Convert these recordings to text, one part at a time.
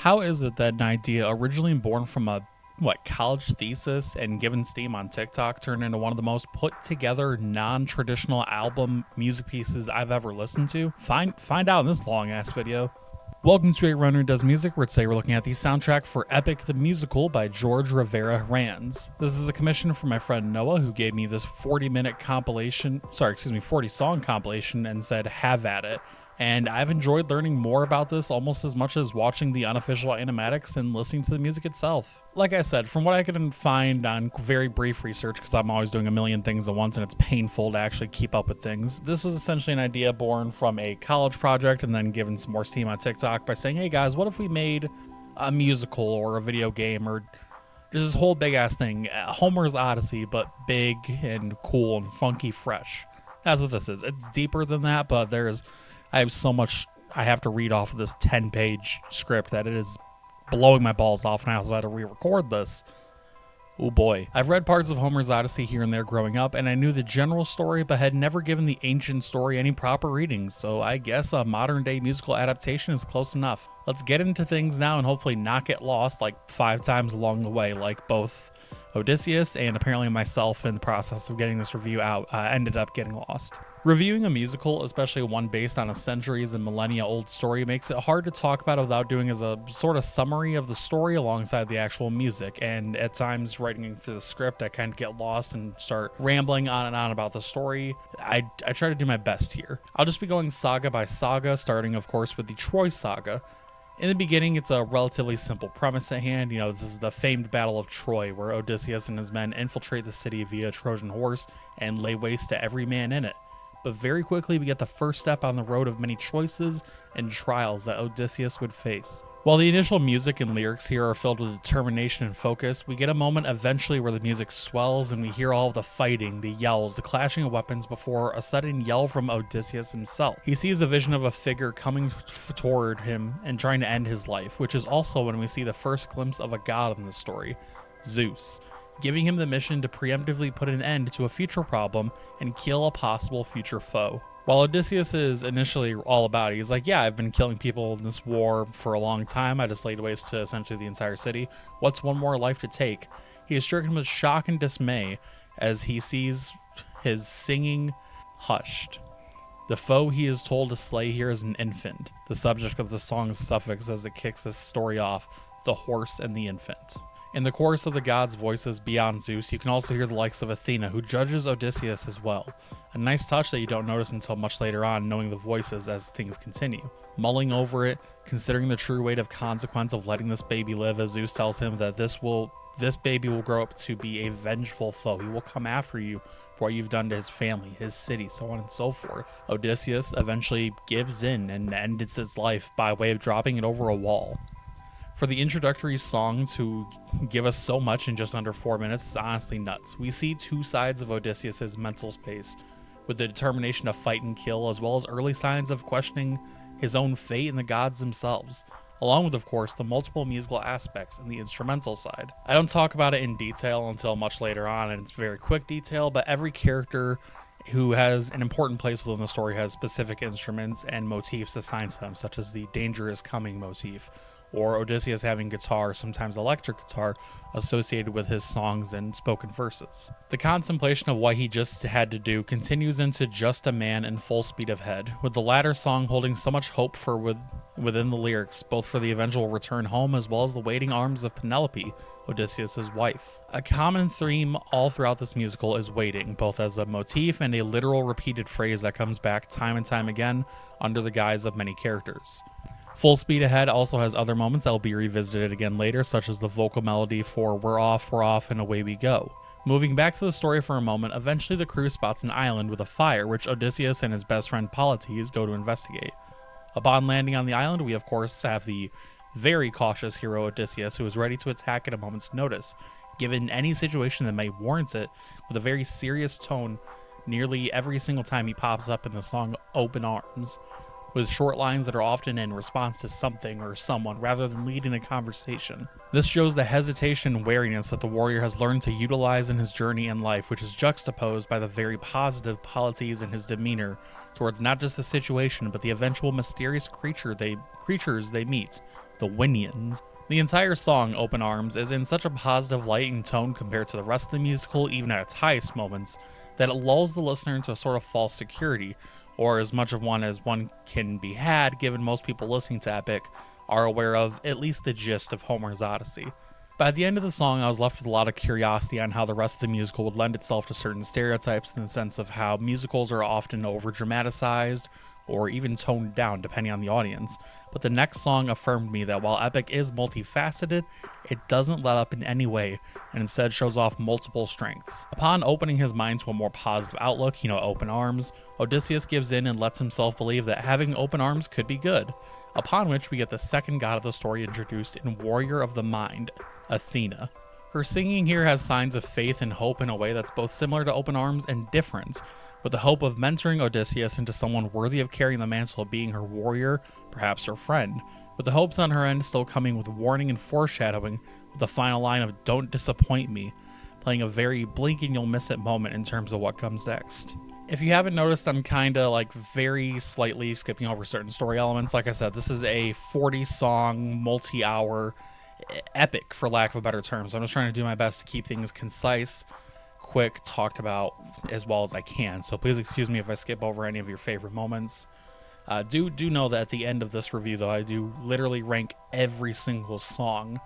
How is it that an idea originally born from a college thesis and given steam on TikTok turned into one of the most put together non-traditional album music pieces I've ever listened to? Find out in this long ass video. Welcome to A Runner Does Music, where today we're looking at the soundtrack for Epic the Musical by George Rivera-Harrens. This is a commission from my friend Noah, who gave me this 40 song compilation and said, have at it. And I've enjoyed learning more about this almost as much as watching the unofficial animatics and listening to the music itself. Like I said, from what I can find on very brief research, because I'm always doing a million things at once and it's painful to actually keep up with things, this was essentially an idea born from a college project and then given some more steam on TikTok by saying, hey guys, what if we made a musical or a video game or just this whole big ass thing, Homer's Odyssey, but big and cool and funky fresh. That's what this is. It's deeper than that, but I have so much I have to read off of this 10-page script that it is blowing my balls off, and I also had to re-record this. Oh boy. I've read parts of Homer's Odyssey here and there growing up, and I knew the general story, but had never given the ancient story any proper reading, so I guess a modern-day musical adaptation is close enough. Let's get into things now and hopefully not get lost like 5 times along the way, like both Odysseus and apparently myself in the process of getting this review out ended up getting lost. Reviewing a musical, especially one based on a centuries and millennia old story, makes it hard to talk about without doing as a sort of summary of the story alongside the actual music, and at times writing through the script I kind of get lost and start rambling on and on about the story. I try to do my best here. I'll just be going saga by saga, starting of course with the Troy saga. In the beginning, it's a relatively simple premise at hand. This is the famed Battle of Troy, where Odysseus and his men infiltrate the city via Trojan horse and lay waste to every man in it. But very quickly, we get the first step on the road of many choices and trials that Odysseus would face. While the initial music and lyrics here are filled with determination and focus, we get a moment eventually where the music swells and we hear all of the fighting, the yells, the clashing of weapons before a sudden yell from Odysseus himself. He sees a vision of a figure coming toward him and trying to end his life, which is also when we see the first glimpse of a god in the story, Zeus, giving him the mission to preemptively put an end to a future problem and kill a possible future foe. While Odysseus is initially all about it, he's like, yeah, I've been killing people in this war for a long time. I just laid waste to essentially the entire city. What's one more life to take? He is stricken with shock and dismay as he sees his singing hushed. The foe he is told to slay here is an infant. The subject of the song's suffix as it kicks this story off, the horse and the infant. In the chorus of the gods' voices beyond Zeus, you can also hear the likes of Athena, who judges Odysseus as well. A nice touch that you don't notice until much later on, knowing the voices as things continue. Mulling over it, considering the true weight of consequence of letting this baby live, as Zeus tells him that this baby will grow up to be a vengeful foe. He will come after you for what you've done to his family, his city, so on and so forth. Odysseus eventually gives in and ends its life by way of dropping it over a wall. For the introductory song to give us so much in just under 4 minutes is honestly nuts. We see two sides of Odysseus' mental space, with the determination to fight and kill, as well as early signs of questioning his own fate and the gods themselves, along with, of course, the multiple musical aspects and the instrumental side. I don't talk about it in detail until much later on, and it's very quick detail, but every character who has an important place within the story has specific instruments and motifs assigned to them, such as the danger is coming motif, or Odysseus having guitar, sometimes electric guitar, associated with his songs and spoken verses. The contemplation of what he just had to do continues into Just a Man and Full Speed Ahead, with the latter song holding so much hope for within the lyrics, both for the eventual return home as well as the waiting arms of Penelope, Odysseus' wife. A common theme all throughout this musical is waiting, both as a motif and a literal repeated phrase that comes back time and time again under the guise of many characters. Full Speed Ahead also has other moments that will be revisited again later, such as the vocal melody for we're off, and away we go. Moving back to the story for a moment, eventually the crew spots an island with a fire, which Odysseus and his best friend Polites go to investigate. Upon landing on the island, we of course have the very cautious hero Odysseus, who is ready to attack at a moment's notice, given any situation that may warrant it, with a very serious tone nearly every single time he pops up in the song Open Arms, with short lines that are often in response to something or someone rather than leading the conversation. This shows the hesitation and wariness that the warrior has learned to utilize in his journey in life, which is juxtaposed by the very positive Polites in his demeanor towards not just the situation but the eventual mysterious creatures they meet, the Winions. The entire song, Open Arms, is in such a positive light and tone compared to the rest of the musical, even at its highest moments, that it lulls the listener into a sort of false security, or as much of one as one can be had, given most people listening to Epic are aware of at least the gist of Homer's Odyssey. By the end of the song, I was left with a lot of curiosity on how the rest of the musical would lend itself to certain stereotypes, in the sense of how musicals are often over-dramatized or even toned down depending on the audience. But the next song affirmed me that while Epic is multifaceted, it doesn't let up in any way, and instead shows off multiple strengths. Upon opening his mind to a more positive outlook, open arms, Odysseus gives in and lets himself believe that having open arms could be good. Upon which we get the second god of the story introduced in Warrior of the Mind, Athena. Her singing here has signs of faith and hope in a way that's both similar to Open Arms and different, with the hope of mentoring Odysseus into someone worthy of carrying the mantle of being her warrior, perhaps her friend, with the hopes on her end still coming with warning and foreshadowing, with the final line of "Don't disappoint me," playing a very blink and you'll miss it moment in terms of what comes next. If you haven't noticed, I'm kinda very slightly skipping over certain story elements. Like I said, this is a 40-song, multi-hour epic, for lack of a better term. So I'm just trying to do my best to keep things concise, quick, talked about as well as I can. So please excuse me if I skip over any of your favorite moments. Do know that at the end of this review, though, I do literally rank every single song,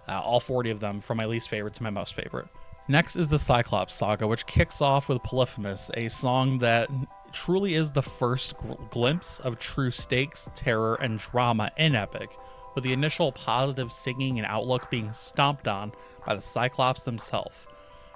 all 40 of them, from my least favorite to my most favorite. Next is the Cyclops Saga, which kicks off with Polyphemus, a song that truly is the first glimpse of true stakes, terror, and drama in Epic, with the initial positive singing and outlook being stomped on by the Cyclops themselves,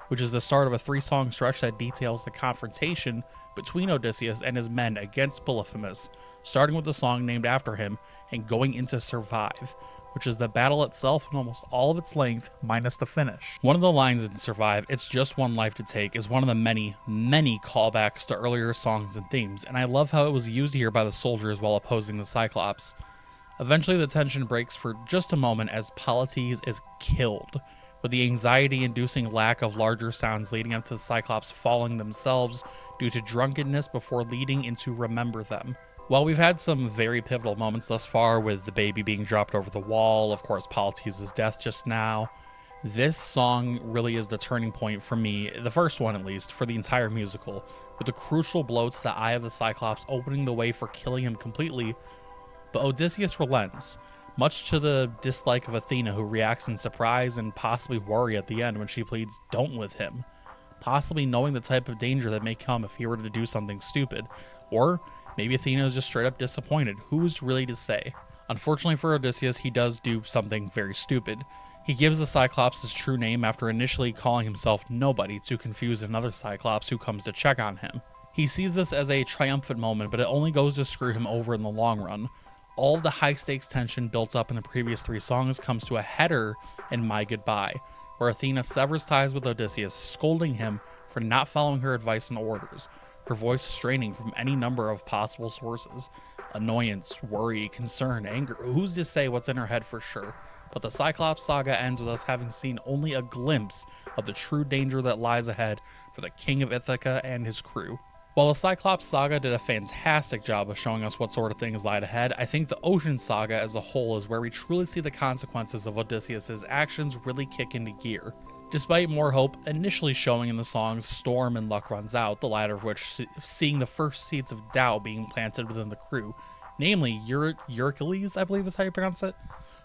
which is the start of a 3-song stretch that details the confrontation between Odysseus and his men against Polyphemus, starting with the song named after him and going into Survive, which is the battle itself in almost all of its length, minus the finish. One of the lines in Survive, "It's just one life to take," is one of the many, many callbacks to earlier songs and themes, and I love how it was used here by the soldiers while opposing the Cyclops. Eventually the tension breaks for just a moment as Polites is killed, with the anxiety-inducing lack of larger sounds leading up to the Cyclops falling themselves due to drunkenness before leading into Remember Them. While we've had some very pivotal moments thus far, with the baby being dropped over the wall, of course Polites' death just now, this song really is the turning point for me, the first one at least, for the entire musical, with the crucial blow to the eye of the Cyclops opening the way for killing him completely. But Odysseus relents, much to the dislike of Athena, who reacts in surprise and possibly worry at the end when she pleads "don't" with him, possibly knowing the type of danger that may come if he were to do something stupid, or maybe Athena is just straight up disappointed. Who's really to say? Unfortunately for Odysseus, he does do something very stupid. He gives the Cyclops his true name after initially calling himself Nobody to confuse another Cyclops who comes to check on him. He sees this as a triumphant moment, but it only goes to screw him over in the long run. All of the high-stakes tension built up in the previous 3 songs comes to a header in My Goodbye, where Athena severs ties with Odysseus, scolding him for not following her advice and orders, her voice straining from any number of possible sources. Annoyance, worry, concern, anger, who's to say what's in her head for sure? But the Cyclops Saga ends with us having seen only a glimpse of the true danger that lies ahead for the King of Ithaca and his crew. While the Cyclops Saga did a fantastic job of showing us what sort of things lied ahead, I think the Ocean Saga as a whole is where we truly see the consequences of Odysseus' actions really kick into gear. Despite more hope initially showing in the songs Storm and Luck Runs Out, the latter of which seeing the first seeds of doubt being planted within the crew, namely Eurycles, I believe is how you pronounce it,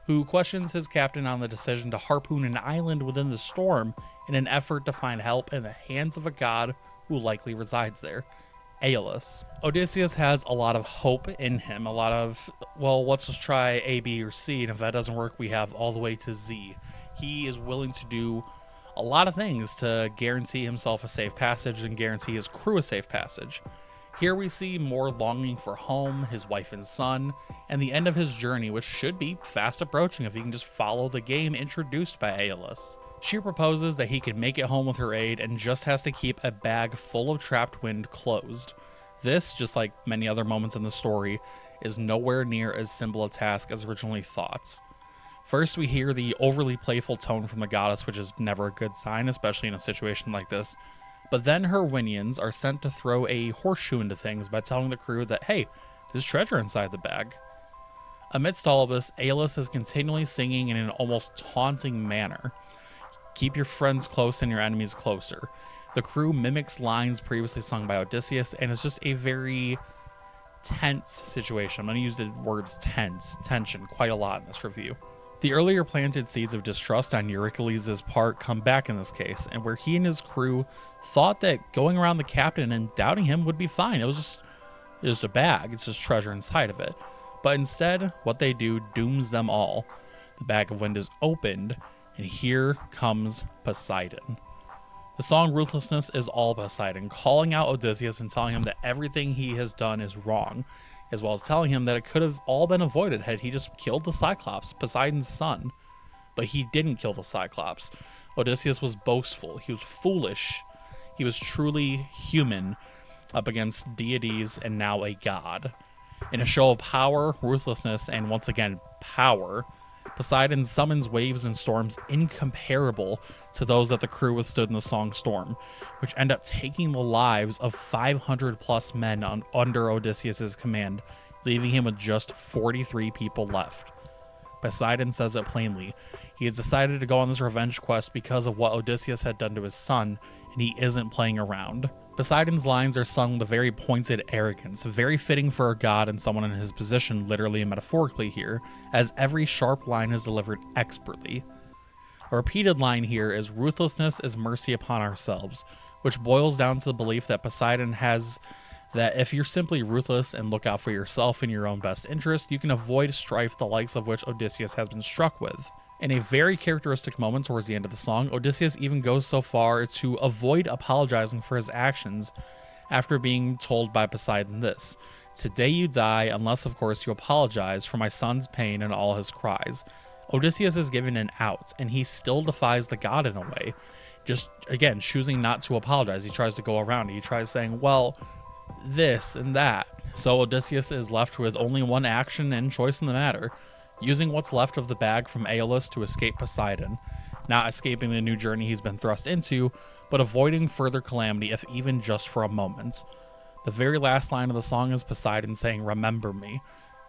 who questions his captain on the decision to harpoon an island within the storm in an effort to find help in the hands of a god who likely resides there, Aeolus. Odysseus has a lot of hope in him, a lot of, well, let's just try A, B, or C, and if that doesn't work, we have all the way to Z. He is willing to do a lot of things to guarantee himself a safe passage and guarantee his crew a safe passage. Here we see more longing for home, his wife and son, and the end of his journey, which should be fast approaching if he can just follow the game introduced by Aeolus. She proposes that he can make it home with her aid and just has to keep a bag full of trapped wind closed. This, just like many other moments in the story, is nowhere near as simple a task as originally thought. First, we hear the overly playful tone from the goddess, which is never a good sign, especially in a situation like this. But then her minions are sent to throw a horseshoe into things by telling the crew that, hey, there's treasure inside the bag. Amidst all of this, Aeolus is continually singing in an almost taunting manner. Keep your friends close and your enemies closer. The crew mimics lines previously sung by Odysseus, and it's just a very tense situation. I'm going to use the words tension quite a lot in this review. The earlier planted seeds of distrust on Eurycles' part come back in this case, and where he and his crew thought that going around the captain and doubting him would be fine. It was just a bag. It's just treasure inside of it. But instead, what they do dooms them all. The bag of wind is opened, and here comes Poseidon. The song Ruthlessness is all Poseidon, calling out Odysseus and telling him that everything he has done is wrong, as well as telling him that it could have all been avoided had he just killed the Cyclops, Poseidon's son. But he didn't kill the Cyclops. Odysseus was boastful, he was foolish, he was truly human up against deities and now a god. In a show of power, ruthlessness, and once again, power, Poseidon summons waves and storms incomparable to those that the crew withstood in the song Storm, which end up taking the lives of 500 plus men under Odysseus' command, leaving him with just 43 people left. Poseidon says it plainly. He has decided to go on this revenge quest because of what Odysseus had done to his son, and he isn't playing around. Poseidon's lines are sung with a very pointed arrogance, very fitting for a god and someone in his position, literally and metaphorically here, as every sharp line is delivered expertly. A repeated line here is ruthlessness is mercy upon ourselves, which boils down to the belief that Poseidon has that if you're simply ruthless and look out for yourself and your own best interest, you can avoid strife the likes of which Odysseus has been struck with. In a very characteristic moment towards the end of the song, Odysseus even goes so far to avoid apologizing for his actions after being told by Poseidon this: "Today you die, unless of course you apologize for my son's pain and all his cries." Odysseus is given an out, and he still defies the god in a way, just again choosing not to apologize. He tries to go around it. He tries saying, well, this and that. So Odysseus is left with only one action and choice in the matter: using what's left of the bag from Aeolus to escape Poseidon, not escaping the new journey he's been thrust into, but avoiding further calamity if even just for a moment. The very last line of the song is Poseidon saying, "Remember me,"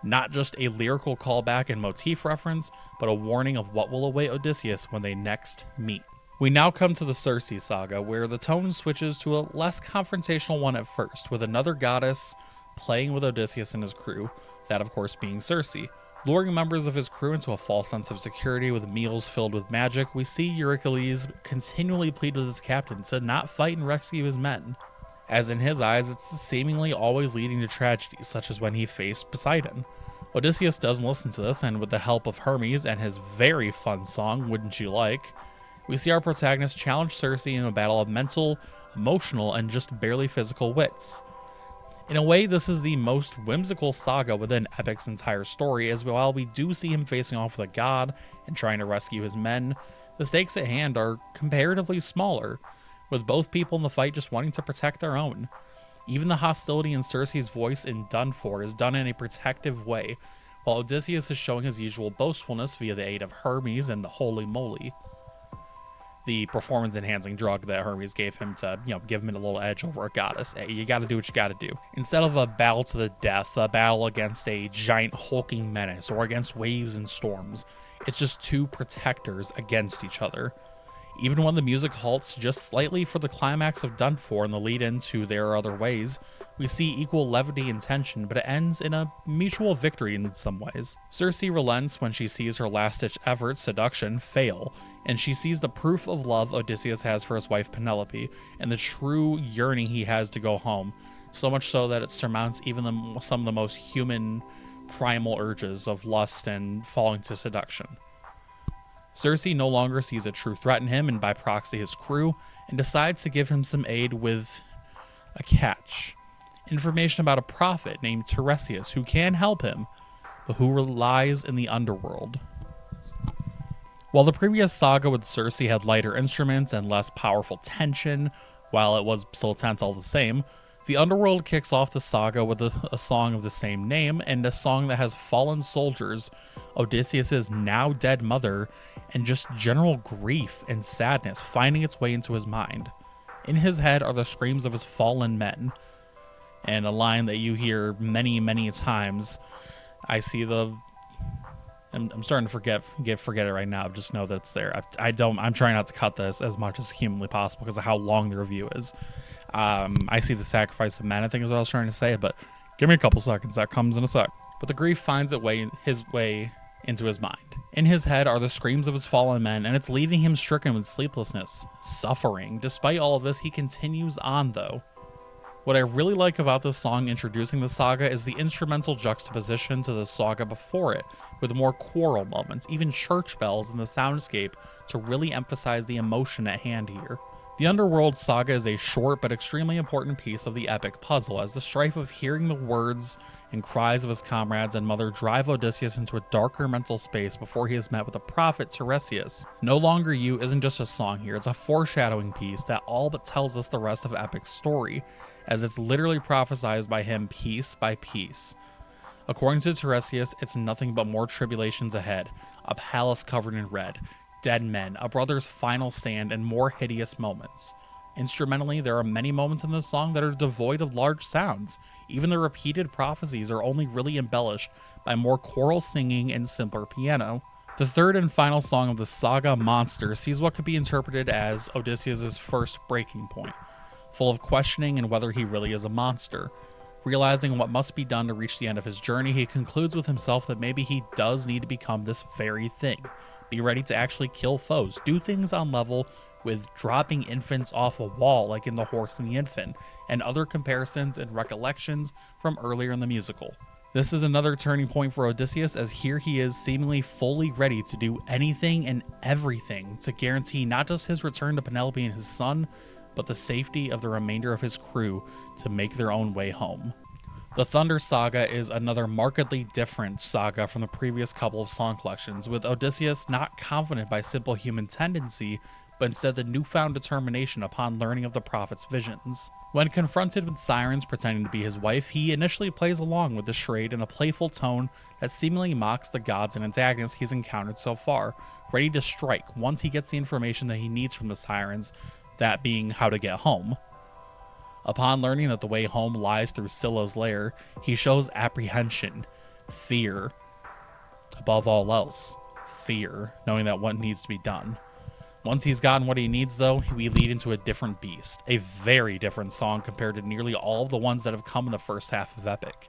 not just a lyrical callback and motif reference, but a warning of what will await Odysseus when they next meet. We now come to the Circe saga, where the tone switches to a less confrontational one at first, with another goddess playing with Odysseus and his crew, that of course being Circe. Luring members of his crew into a false sense of security with meals filled with magic, we see Eurycles continually plead with his captain to not fight and rescue his men, as in his eyes it's seemingly always leading to tragedy, such as when he faced Poseidon. Odysseus doesn't listen to this, and with the help of Hermes and his very fun song, Wouldn't You Like, we see our protagonist challenge Circe in a battle of mental, emotional, and just barely physical wits. In a way, this is the most whimsical saga within Epic's entire story, as while we do see him facing off with a god and trying to rescue his men, the stakes at hand are comparatively smaller, with both people in the fight just wanting to protect their own. Even the hostility in Circe's voice in Done For is done in a protective way, while Odysseus is showing his usual boastfulness via the aid of Hermes and the Holy Moly, the performance-enhancing drug that Hermes gave him to, give him a little edge over a goddess. Hey, you gotta do what you gotta do. Instead of a battle to the death, a battle against a giant hulking menace, or against waves and storms, it's just two protectors against each other. Even when the music halts just slightly for the climax of Done For and the lead into There Are Other Ways, we see equal levity and tension, but it ends in a mutual victory in some ways. Circe relents when she sees her last-ditch efforts, seduction, fail, and she sees the proof of love Odysseus has for his wife Penelope, and the true yearning he has to go home, so much so that it surmounts even some of the most human, primal urges of lust and falling to seduction. Circe no longer sees a true threat in him and by proxy his crew, and decides to give him some aid with a catch. Information about a prophet named Tiresias who can help him, but who lies in the underworld. While the previous saga with Circe had lighter instruments and less powerful tension, while it was still tense all the same, the underworld kicks off the saga with a song of the same name, and a song that has fallen soldiers, Odysseus' now dead mother, and just general grief and sadness finding its way into his mind. In his head are the screams of his fallen men, and a line that you hear many, many times. I see the I'm starting to forget it right now. Just know that it's there. I'm trying not to cut this as much as humanly possible because of how long the review is. I see the sacrifice of men, I think is what I was trying to say, but give me a couple seconds. That comes in a sec. But the grief finds his way into his mind. In his head are the screams of his fallen men, and it's leaving him stricken with sleeplessness, suffering. Despite all of this, he continues on, though. What I really like about this song introducing the saga is the instrumental juxtaposition to the saga before it, with more choral moments, even church bells in the soundscape to really emphasize the emotion at hand here. The Underworld saga is a short but extremely important piece of the epic puzzle, as the strife of hearing the words and cries of his comrades and mother drive Odysseus into a darker mental space before he is met with the prophet Tiresias. No Longer You isn't just a song here, it's a foreshadowing piece that all but tells us the rest of Epic's story, as it's literally prophesied by him piece by piece. According to Tiresias, it's nothing but more tribulations ahead, a palace covered in red, dead men, a brother's final stand, and more hideous moments. Instrumentally, there are many moments in this song that are devoid of large sounds. Even the repeated prophecies are only really embellished by more choral singing and simpler piano. The third and final song of the saga, Monster, sees what could be interpreted as Odysseus' first breaking point, full of questioning and whether he really is a monster. Realizing what must be done to reach the end of his journey, he concludes with himself that maybe he does need to become this very thing. Be ready to actually kill foes, do things on level with dropping infants off a wall like in The Horse and the Infant, and other comparisons and recollections from earlier in the musical. This is another turning point for Odysseus, as here he is seemingly fully ready to do anything and everything to guarantee not just his return to Penelope and his son, but the safety of the remainder of his crew to make their own way home. The Thunder Saga is another markedly different saga from the previous couple of song collections, with Odysseus not confident by simple human tendency, but instead the newfound determination upon learning of the prophet's visions. When confronted with sirens pretending to be his wife, he initially plays along with the charade in a playful tone that seemingly mocks the gods and antagonists he's encountered so far, ready to strike once he gets the information that he needs from the sirens, that being how to get home. Upon learning that the way home lies through Scylla's lair, he shows apprehension, fear. Above all else, fear, knowing that what needs to be done. Once he's gotten what he needs, though, we lead into a different beast, a very different song compared to nearly all of the ones that have come in the first half of Epic.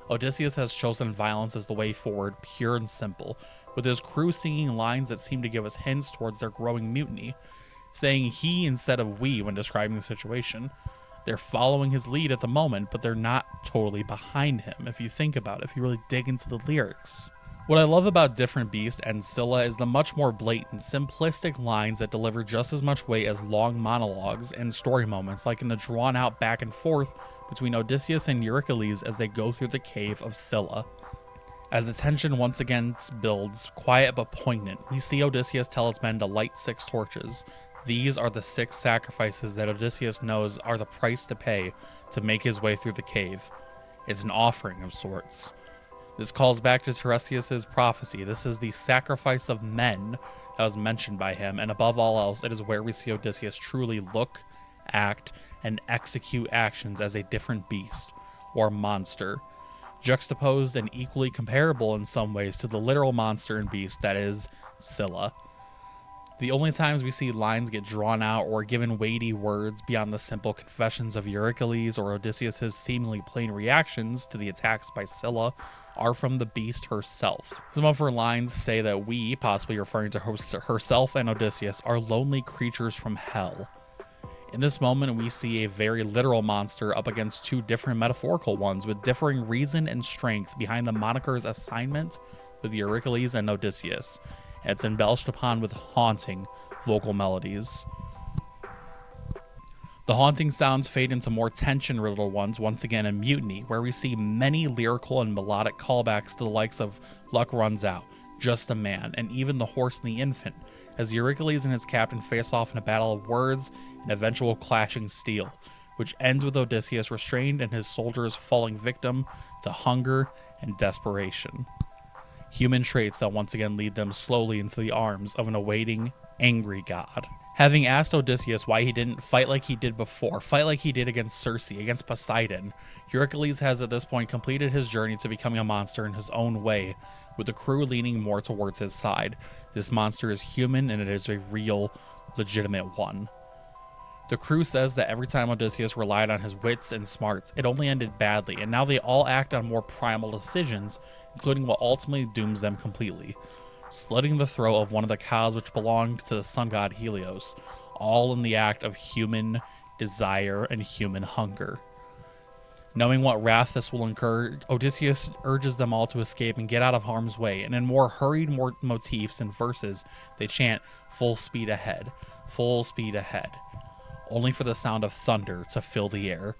Odysseus has chosen violence as the way forward, pure and simple, with his crew singing lines that seem to give us hints towards their growing mutiny, saying he instead of we when describing the situation. They're following his lead at the moment, but they're not totally behind him, if you think about it, if you really dig into the lyrics. What I love about Different Beast and Scylla is the much more blatant, simplistic lines that deliver just as much weight as long monologues and story moments, like in the drawn-out back and forth between Odysseus and Eurycles as they go through the cave of Scylla. As the tension once again builds, quiet but poignant, we see Odysseus tell his men to light 6 torches. These are the 6 sacrifices that Odysseus knows are the price to pay to make his way through the cave. It's an offering of sorts. This calls back to Tiresias' prophecy. This is the sacrifice of men that was mentioned by him, and above all else, it is where we see Odysseus truly look, act, and execute actions as a different beast, or monster, juxtaposed and equally comparable in some ways to the literal monster and beast that is Scylla. The only times we see lines get drawn out or given weighty words beyond the simple confessions of Eurycles or Odysseus' seemingly plain reactions to the attacks by Scylla are from the beast herself. Some of her lines say that we, possibly referring to herself and Odysseus, are lonely creatures from hell. In this moment, we see a very literal monster up against 2 different metaphorical ones with differing reason and strength behind the moniker's assignment with Eurycles and Odysseus. It's embellished upon with haunting vocal melodies. The haunting sounds fade into more tension-riddled ones, once again in Mutiny, where we see many lyrical and melodic callbacks to the likes of Luck Runs Out, Just a Man, and even The Horse and the Infant, as Eurycles and his captain face off in a battle of words and eventual clashing steel, which ends with Odysseus restrained and his soldiers falling victim to hunger and desperation. Human traits that once again lead them slowly into the arms of an awaiting, angry god. Having asked Odysseus why he didn't fight like he did before, fight like he did against Circe, against Poseidon, Eurycles has at this point completed his journey to becoming a monster in his own way, with the crew leaning more towards his side. This monster is human, and it is a real, legitimate one. The crew says that every time Odysseus relied on his wits and smarts, it only ended badly, and now they all act on more primal decisions, including what ultimately dooms them completely: slitting the throat of one of the cows which belonged to the sun god Helios, all in the act of human desire and human hunger. Knowing what wrath this will incur, Odysseus urges them all to escape and get out of harm's way, and in more hurried motifs and verses, they chant, "Full speed ahead, full speed ahead," only for the sound of thunder to fill the air.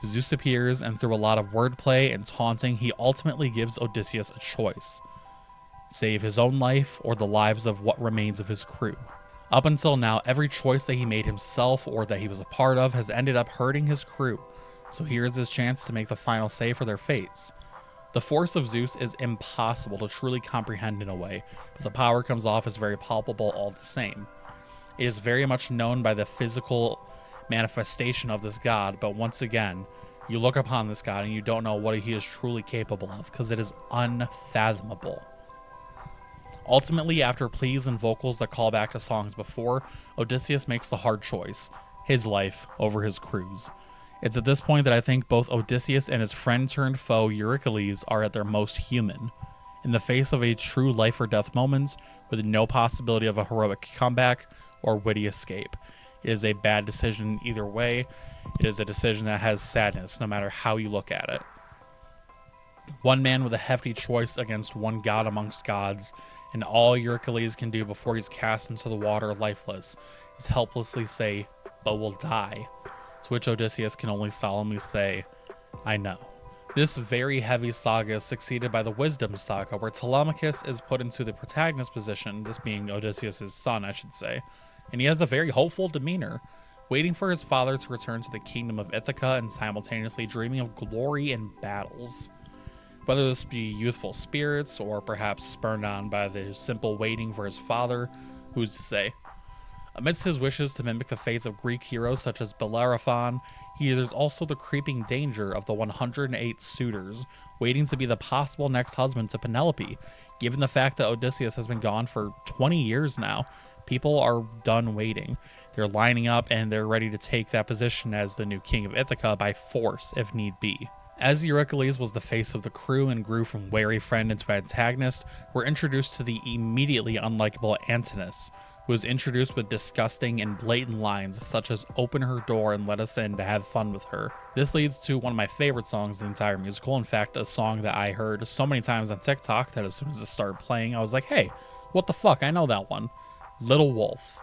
Zeus appears, and through a lot of wordplay and taunting, he ultimately gives Odysseus a choice: save his own life or the lives of what remains of his crew. Up until now, every choice that he made himself or that he was a part of has ended up hurting his crew, so here's his chance to make the final say for their fates. The force of Zeus is impossible to truly comprehend in a way, but the power comes off as very palpable all the same. It is very much known by the physical manifestation of this god, but once again, you look upon this god and you don't know what he is truly capable of, because it is unfathomable. Ultimately, after pleas and vocals that call back to songs before, Odysseus makes the hard choice: his life over his crew's. It's at this point that I think both Odysseus and his friend-turned-foe Eurycles are at their most human. In the face of a true life-or-death moment, with no possibility of a heroic comeback or witty escape, it is a bad decision either way. It is a decision that has sadness, no matter how you look at it. One man with a hefty choice against one god amongst gods, and all Eurycles can do before he's cast into the water lifeless is helplessly say, "But we'll die." To which Odysseus can only solemnly say, "I know." This very heavy saga is succeeded by the Wisdom saga, where Telemachus is put into the protagonist position, this being Odysseus' son, I should say, and he has a very hopeful demeanor, waiting for his father to return to the kingdom of Ithaca and simultaneously dreaming of glory and battles. Whether this be youthful spirits or perhaps spurned on by the simple waiting for his father, who's to say? Amidst his wishes to mimic the fates of Greek heroes such as Bellerophon, there's also the creeping danger of the 108 suitors, waiting to be the possible next husband to Penelope. Given the fact that Odysseus has been gone for 20 years now, people are done waiting. They're lining up and they're ready to take that position as the new king of Ithaca by force, if need be. As Eurycles was the face of the crew and grew from wary friend into antagonist, we're introduced to the immediately unlikable Antinous, who was introduced with disgusting and blatant lines such as "open her door and let us in to have fun with her." This leads to one of my favorite songs in the entire musical. In fact, a song that I heard so many times on TikTok that as soon as it started playing, I was like, hey, what the fuck? I know that one. Little Wolf,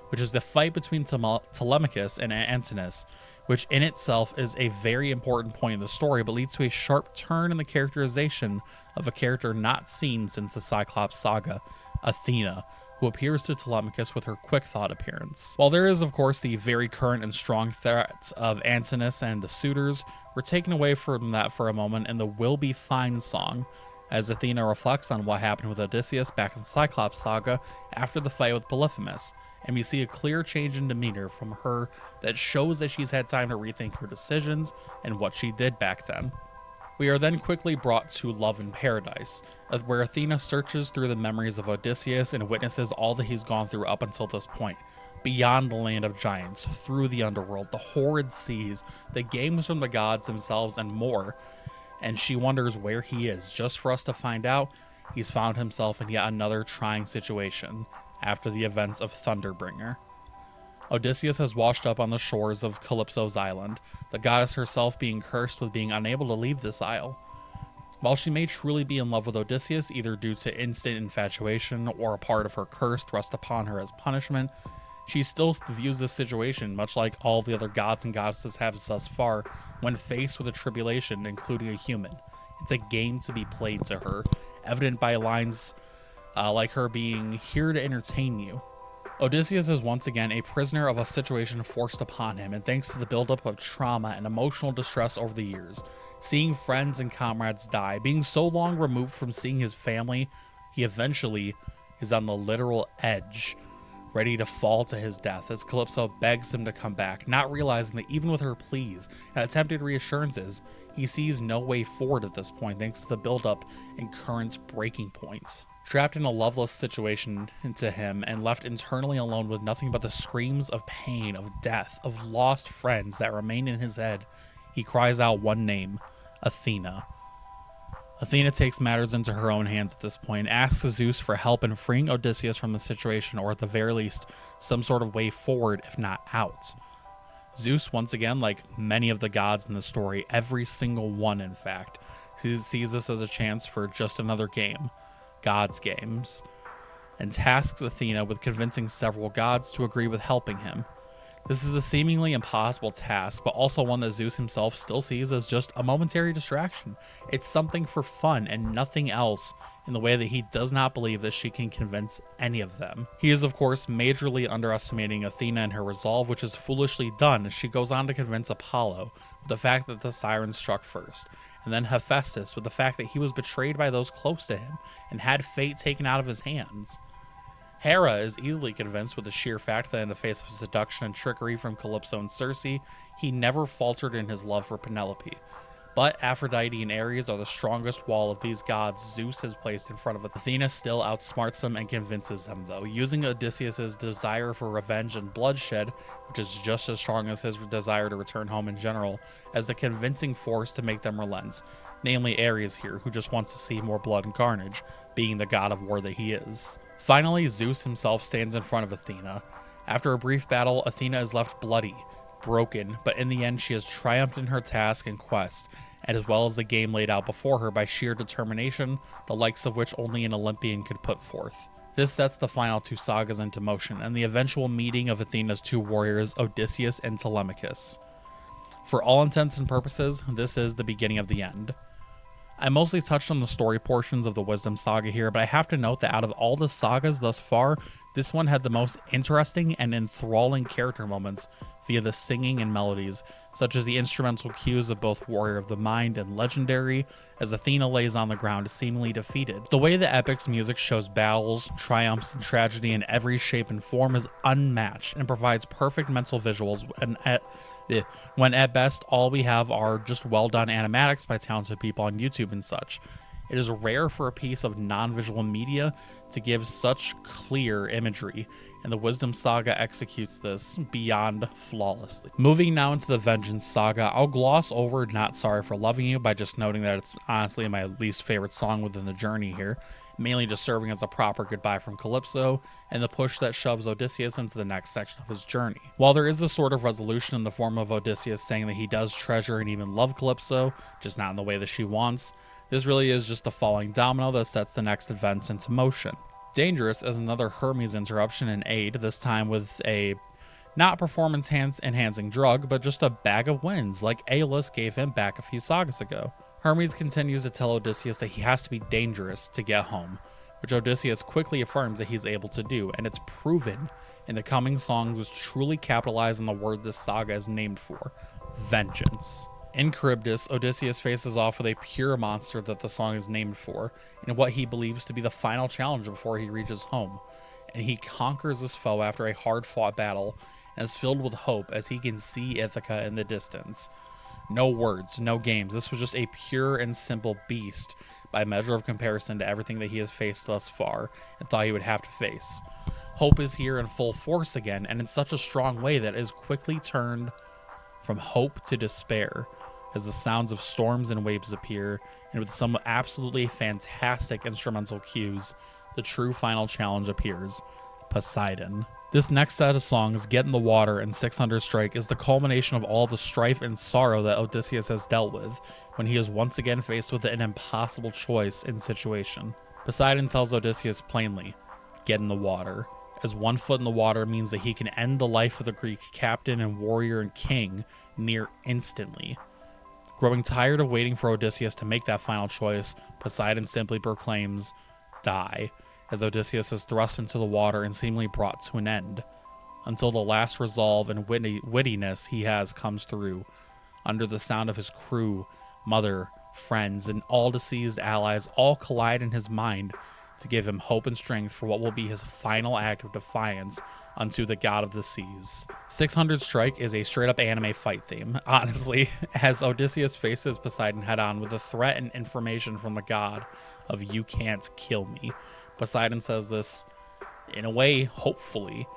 which is the fight between Telemachus and Antinous, which in itself is a very important point in the story, but leads to a sharp turn in the characterization of a character not seen since the Cyclops saga, Athena, who appears to Telemachus with her quick thought appearance. While there is, of course, the very current and strong threat of Antinous and the suitors, we're taken away from that for a moment in the "Will Be Fine" song, as Athena reflects on what happened with Odysseus back in the Cyclops saga after the fight with Polyphemus, and we see a clear change in demeanor from her that shows that she's had time to rethink her decisions and what she did back then. We are then quickly brought to Love in Paradise, where Athena searches through the memories of Odysseus and witnesses all that he's gone through up until this point, beyond the land of giants, through the underworld, the horrid seas, the games from the gods themselves, and more, and she wonders where he is, just for us to find out he's found himself in yet another trying situation after the events of Thunderbringer. Odysseus has washed up on the shores of Calypso's island, the goddess herself being cursed with being unable to leave this isle. While she may truly be in love with Odysseus, either due to instant infatuation or a part of her curse thrust upon her as punishment, she still views this situation much like all the other gods and goddesses have thus far when faced with a tribulation, including a human. It's a game to be played to her, evident by lines like her being "here to entertain you." Odysseus is once again a prisoner of a situation forced upon him, and thanks to the buildup of trauma and emotional distress over the years, seeing friends and comrades die, being so long removed from seeing his family, he eventually is on the literal edge, ready to fall to his death as Calypso begs him to come back, not realizing that even with her pleas and attempted reassurances, he sees no way forward at this point thanks to the buildup and current breaking point. Trapped in a loveless situation to him and left internally alone with nothing but the screams of pain, of death, of lost friends that remain in his head, he cries out one name, Athena. Athena takes matters into her own hands at this point, asks Zeus for help in freeing Odysseus from the situation, or at the very least, some sort of way forward, if not out. Zeus, once again, like many of the gods in the story, every single one in fact, sees this as a chance for just another game, God's games, and tasks Athena with convincing several gods to agree with helping him. This is a seemingly impossible task, but also one that Zeus himself still sees as just a momentary distraction. It's something for fun and nothing else, in the way that he does not believe that she can convince any of them. He is, of course, majorly underestimating Athena and her resolve, which is foolishly done as she goes on to convince Apollo with the fact that the siren struck first, and then Hephaestus with the fact that he was betrayed by those close to him and had fate taken out of his hands. Hera is easily convinced with the sheer fact that in the face of seduction and trickery from Calypso and Circe, he never faltered in his love for Penelope. But Aphrodite and Ares are the strongest wall of these gods Zeus has placed in front of Athena. Still outsmarts them and convinces them, though, using Odysseus' desire for revenge and bloodshed, which is just as strong as his desire to return home in general, as the convincing force to make them relent. Namely Ares here, who just wants to see more blood and carnage, being the god of war that he is. Finally, Zeus himself stands in front of Athena. After a brief battle, Athena is left bloody, broken, but in the end she has triumphed in her task and quest, and as well as the game laid out before her by sheer determination, the likes of which only an Olympian could put forth. This sets the final two sagas into motion, and the eventual meeting of Athena's two warriors, Odysseus and Telemachus. For all intents and purposes, this is the beginning of the end. I mostly touched on the story portions of the Wisdom Saga here, but I have to note that out of all the sagas thus far, this one had the most interesting and enthralling character moments via the singing and melodies, such as the instrumental cues of both Warrior of the Mind and Legendary, as Athena lays on the ground seemingly defeated. The way the epic's music shows battles, triumphs, and tragedy in every shape and form is unmatched and provides perfect mental visuals, when at best all we have are just well done animatics by talented people on YouTube and such. It is rare for a piece of non-visual media to give such clear imagery, and the Wisdom Saga executes this beyond flawlessly. Moving now into the Vengeance Saga, I'll gloss over Not Sorry for Loving You by just noting that it's honestly my least favorite song within the journey here, mainly just serving as a proper goodbye from Calypso and the push that shoves Odysseus into the next section of his journey. While there is a sort of resolution in the form of Odysseus saying that he does treasure and even love Calypso, just not in the way that she wants, this really is just the falling domino that sets the next events into motion. Dangerous is another Hermes interruption and aid, this time with a not performance enhancing drug, but just a bag of wins like Aeolus gave him back a few sagas ago. Hermes continues to tell Odysseus that he has to be dangerous to get home, which Odysseus quickly affirms that he's able to do, and it's proven in the coming songs which truly capitalize on the word this saga is named for, vengeance. In Charybdis, Odysseus faces off with a pure monster that the song is named for, in what he believes to be the final challenge before he reaches home, and he conquers his foe after a hard-fought battle, and is filled with hope as he can see Ithaca in the distance. No words, no games, this was just a pure and simple beast by measure of comparison to everything that he has faced thus far, and thought he would have to face. Hope is here in full force again, and in such a strong way that it is quickly turned from hope to despair, as the sounds of storms and waves appear, and with some absolutely fantastic instrumental cues, the true final challenge appears, Poseidon. This next set of songs, Get in the Water and 600 Strike, is the culmination of all the strife and sorrow that Odysseus has dealt with when he is once again faced with an impossible choice and situation. Poseidon tells Odysseus plainly, get in the water, as 1 foot in the water means that he can end the life of the Greek captain and warrior and king near instantly. Growing tired of waiting for Odysseus to make that final choice, Poseidon simply proclaims, die, as Odysseus is thrust into the water and seemingly brought to an end, until the last resolve and wittiness he has comes through, under the sound of his crew, mother, friends, and all deceased allies all collide in his mind to give him hope and strength for what will be his final act of defiance unto the god of the seas. 600 Strike is a straight up anime fight theme, honestly, as Odysseus faces Poseidon head on with a threat and information from the god of "you can't kill me." Poseidon says this in a way, hopefully,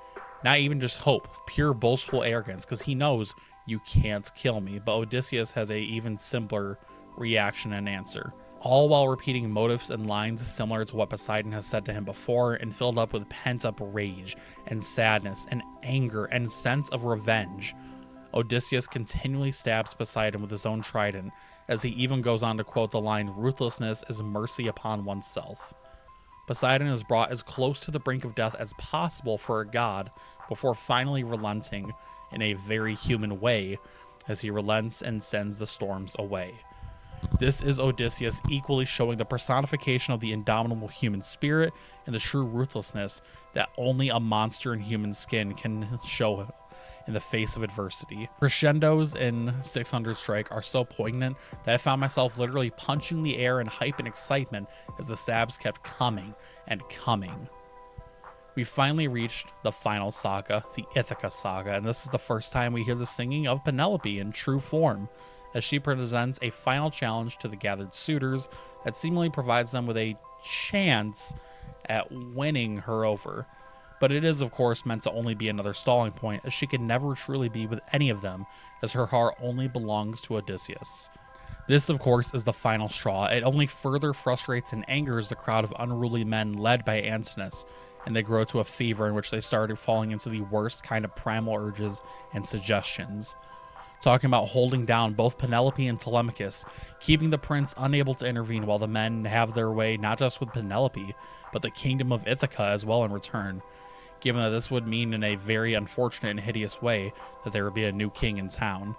not even just hope, pure boastful arrogance, because he knows you can't kill me. But Odysseus has a even simpler reaction and answer, all while repeating motives and lines similar to what Poseidon has said to him before, and filled up with pent-up rage and sadness and anger and sense of revenge. Odysseus continually stabs Poseidon with his own trident, as he even goes on to quote the line, "Ruthlessness is mercy upon oneself." Poseidon is brought as close to the brink of death as possible for a god, before finally relenting in a very human way, as he relents and sends the storms away. This is Odysseus equally showing the personification of the indomitable human spirit and the true ruthlessness that only a monster in human skin can show in the face of adversity. Crescendos in 600 Strike are so poignant that I found myself literally punching the air in hype and excitement as the stabs kept coming and coming. We finally reached the final saga, the Ithaca saga, and this is the first time we hear the singing of Penelope in true form, as she presents a final challenge to the gathered suitors that seemingly provides them with a chance at winning her over. But it is, of course, meant to only be another stalling point, as she can never truly be with any of them, as her heart only belongs to Odysseus. This, of course, is the final straw. It only further frustrates and angers the crowd of unruly men led by Antinous, and they grow to a fever in which they started falling into the worst kind of primal urges and suggestions. Talking about holding down both Penelope and Telemachus, keeping the prince unable to intervene while the men have their way not just with Penelope, but the kingdom of Ithaca as well in return, given that this would mean in a very unfortunate and hideous way that there would be a new king in town.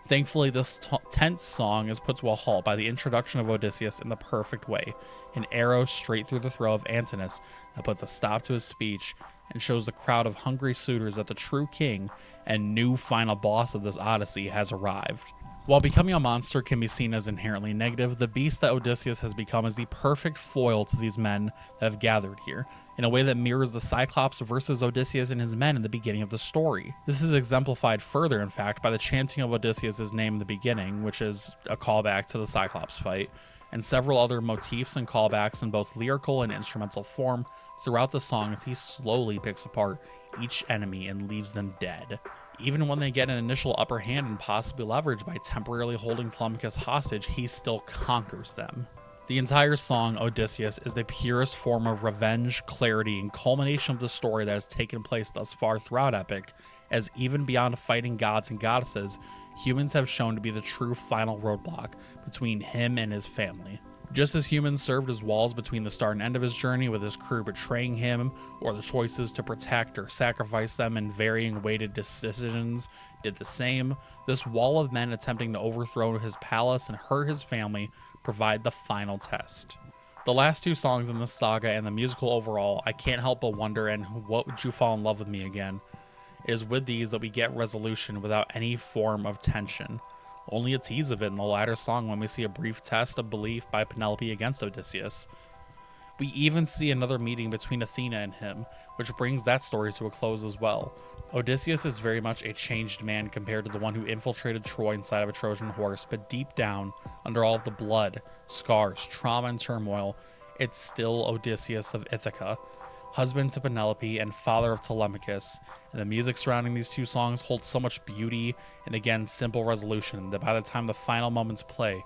Thankfully, this tense song is put to a halt by the introduction of Odysseus in the perfect way, an arrow straight through the throat of Antinous that puts a stop to his speech and shows the crowd of hungry suitors that the true king and new final boss of this odyssey has arrived. While becoming a monster can be seen as inherently negative, the beast that Odysseus has become is the perfect foil to these men that have gathered here, in a way that mirrors the Cyclops versus Odysseus and his men in the beginning of the story. This is exemplified further, in fact, by the chanting of Odysseus' name in the beginning, which is a callback to the Cyclops fight, and several other motifs and callbacks in both lyrical and instrumental form throughout the song as he slowly picks apart each enemy and leaves them dead. Even when they get an initial upper hand and possibly leverage by temporarily holding Telemachus hostage, he still conquers them. The entire song, Odysseus, is the purest form of revenge, clarity, and culmination of the story that has taken place thus far throughout Epic, as even beyond fighting gods and goddesses, humans have shown to be the true final roadblock between him and his family. Just as humans served as walls between the start and end of his journey, with his crew betraying him, or the choices to protect or sacrifice them in varying weighted decisions did the same, this wall of men attempting to overthrow his palace and hurt his family provide the final test. The last two songs in this saga and the musical overall, I can't help but wonder, and what would you fall in love with me again? It is with these that we get resolution without any form of tension. Only a tease of it in the latter song when we see a brief test of belief by Penelope against Odysseus. We even see another meeting between Athena and him, which brings that story to a close as well. Odysseus is very much a changed man compared to the one who infiltrated Troy inside of a Trojan horse, but deep down, under all of the blood, scars, trauma, and turmoil, it's still Odysseus of Ithaca, husband to Penelope and father of Telemachus, and the music surrounding these two songs holds so much beauty and again simple resolution that by the time the final moments play,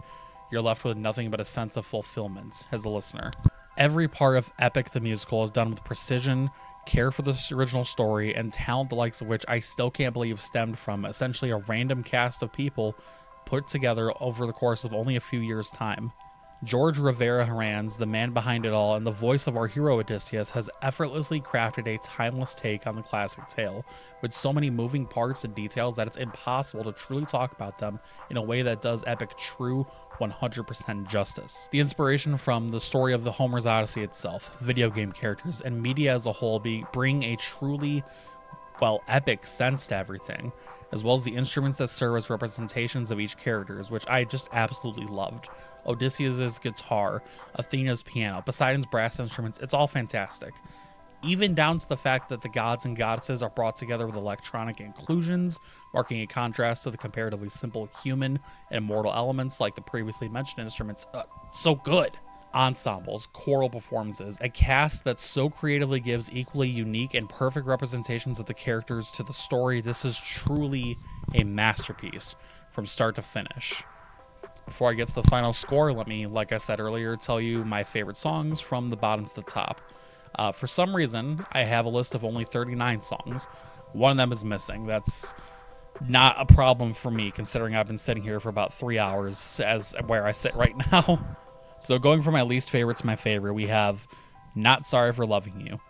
you're left with nothing but a sense of fulfillment as a listener. Every part of Epic the Musical is done with precision, care for the original story, and talent the likes of which I still can't believe stemmed from essentially a random cast of people put together over the course of only a few years' time. George Rivera-Harrens, the man behind it all and the voice of our hero Odysseus, has effortlessly crafted a timeless take on the classic tale, with so many moving parts and details that it's impossible to truly talk about them in a way that does Epic true 100% justice. The inspiration from the story of the Homer's Odyssey itself, video game characters, and media as a whole bring a truly, epic sense to everything, as well as the instruments that serve as representations of each character, which I just absolutely loved. Odysseus' guitar, Athena's piano, Poseidon's brass instruments, it's all fantastic. even down to the fact that the gods and goddesses are brought together with electronic inclusions, marking a contrast to the comparatively simple human and mortal elements like the previously mentioned instruments. So good. Ensembles, choral performances, a cast that so creatively gives equally unique and perfect representations of the characters to the story. This is truly a masterpiece from start to finish. Before I get to the final score, let me, like I said earlier, tell you my favorite songs from the bottom to the top. For some reason, I have a list of only 39 songs. One of them is missing. That's not a problem for me, considering I've been sitting here for about 3 hours as where I sit right now. So going from my least favorite to my favorite, we have Not Sorry for Loving You,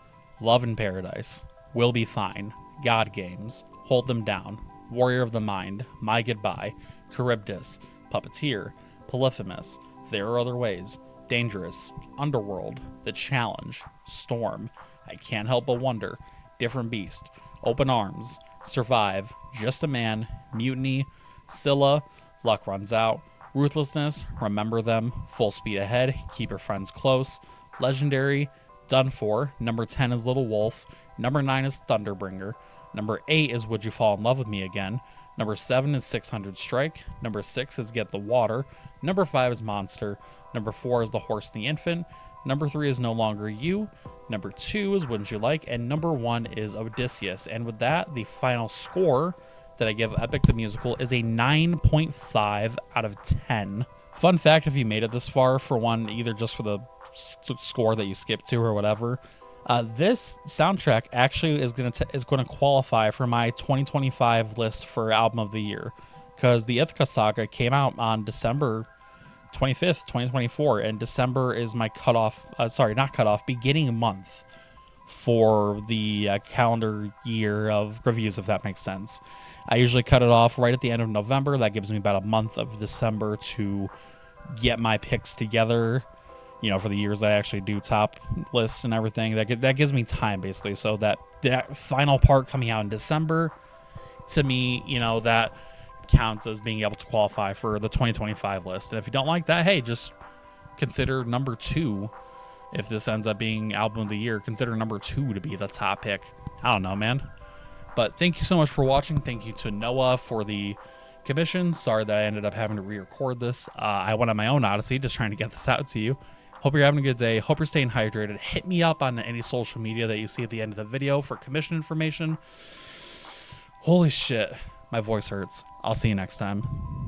Love in Paradise, Will Be Fine, God Games, Hold Them Down, Warrior of the Mind, My Goodbye, Charybdis, Puppeteer, Polyphemus, There Are Other Ways, Dangerous, Underworld, The Challenge, Storm, I Can't Help But Wonder, Different Beast, Open Arms, Survive, Just a Man, Mutiny, Scylla, Luck Runs Out, Ruthlessness, Remember Them, Full Speed Ahead, Keep Your Friends Close, Legendary, Done For, number 10 is Little Wolf, number 9 is Thunderbringer, number 8 is Would You Fall in Love With Me Again, number 7 is 600 Strike, number 6 is Get the Water, number 5 is Monster, number 4 is The Horse and the Infant, number 3 is No Longer You, number 2 is Wouldn't You Like, and number 1 is Odysseus. And with that, the final score that I give Epic the Musical is a 9.5 out of 10. Fun fact, if you made it this far, for one, either just for the score that you skipped to or whatever, this soundtrack actually is going to qualify for my 2025 list for Album of the Year, because the Ithaca Saga came out on December 25th, 2024, and December is my beginning month for the calendar year of reviews, if that makes sense. I usually cut it off right at the end of November. That gives me about a month of December to get my picks together, for the years I actually do top lists and everything. That gives me time, basically. So that final part coming out in December, to me, that counts as being able to qualify for the 2025 list. And if you don't like that, hey, just consider number 2. If this ends up being Album of the Year, consider number 2 to be the top pick. I don't know, man. But thank you so much for watching. Thank you to Noah for the commission. Sorry that I ended up having to re-record this. I went on my own odyssey just trying to get this out to you. Hope you're having a good day. Hope you're staying hydrated. Hit me up on any social media that you see at the end of the video for commission information. Holy shit. My voice hurts. I'll see you next time.